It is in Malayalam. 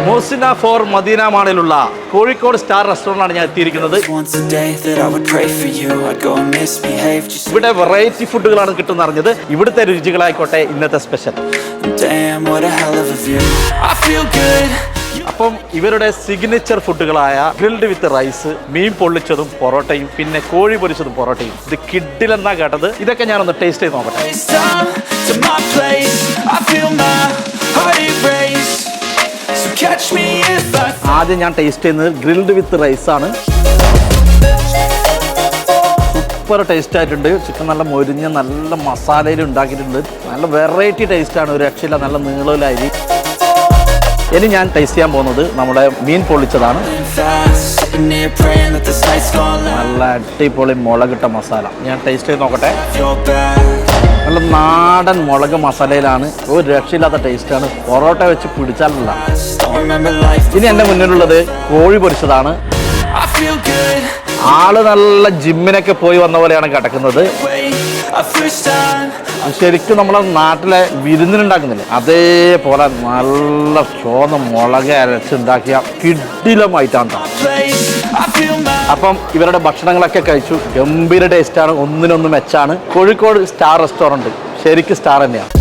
Mosina four Medina മാളിലുള്ള Kozhikode star റെസ്റ്റോറൻ്റാണ് ഞാൻ എത്തിയിരിക്കുന്നത്. ഇവിടെ വെറൈറ്റി ഫുഡുകളാണ് കിട്ടുന്ന അറിഞ്ഞത്. ഇവിടുത്തെ രുചികളായിക്കോട്ടെ ഇന്നത്തെ സ്പെഷ്യൽ. അപ്പം ഇവരുടെ സിഗ്നേച്ചർ ഫുഡുകളായ ഗ്രിൽഡ് വിത്ത് റൈസ്, മീൻ പൊള്ളിച്ചതും പൊറോട്ടയും പിന്നെ കോഴി പൊരിച്ചതും പൊറോട്ടയും, ഇത് കിഡിലെന്നാ കേട്ടത്. ഇതൊക്കെ ഞാനൊന്ന് ടേസ്റ്റ് ചെയ്ത് നോക്കട്ടെ. ആദ്യം ഞാൻ ടേസ്റ്റ് ചെയ്യുന്നത് ഗ്രിൽഡ് വിത്ത് റൈസ് ആണ്. സൂപ്പർ ടേസ്റ്റ് ആയിട്ടുണ്ട്. ചിക്കൻ നല്ല മൊരിഞ്ഞ നല്ല മസാലയിൽ ഉണ്ടാക്കിയിട്ടുണ്ട്. നല്ല വെറൈറ്റി ടേസ്റ്റാണ്, ഒരു രക്ഷയില്ല. നല്ല നീളയിലായി. ഇനി ഞാൻ ടേസ്റ്റ് ചെയ്യാൻ പോകുന്നത് നമ്മുടെ മീൻ പൊള്ളിച്ചതാണ്. നല്ല അടിപൊളി മുളകിട്ട മസാല. ഞാൻ ടേസ്റ്റ് ചെയ്ത് നോക്കട്ടെ. നല്ല നാടൻ മുളക് മസാലയിലാണ്, ഒരു രക്ഷയില്ലാത്ത ടേസ്റ്റാണ്. പൊറോട്ട വെച്ച് പിടിച്ചാലല്ല. ഇനി എൻ്റെ മുന്നിലുള്ളത് കോഴി പൊരിച്ചതാണ്. ആള് നല്ല ജിമ്മിനൊക്കെ പോയി വന്ന പോലെയാണ് കിടക്കുന്നത്. ശരിക്കും നമ്മളെ നാട്ടിലെ വിരുന്നിനുണ്ടാക്കുന്നില്ലേ അതേപോലെ നല്ല ചുവന്ന മുളക് അരച്ചുണ്ടാക്കിയ കിടിലമായിട്ടാണ്. അപ്പം ഇവരുടെ ഭക്ഷണങ്ങളൊക്കെ കഴിച്ചു. ഗംഭീര ടേസ്റ്റാണ്, ഒന്നിനൊന്ന് മെച്ചാണ്. കോഴിക്കോട് സ്റ്റാർ റെസ്റ്റോറൻറ്റ് ശരിക്കും സ്റ്റാർ തന്നെയാണ്.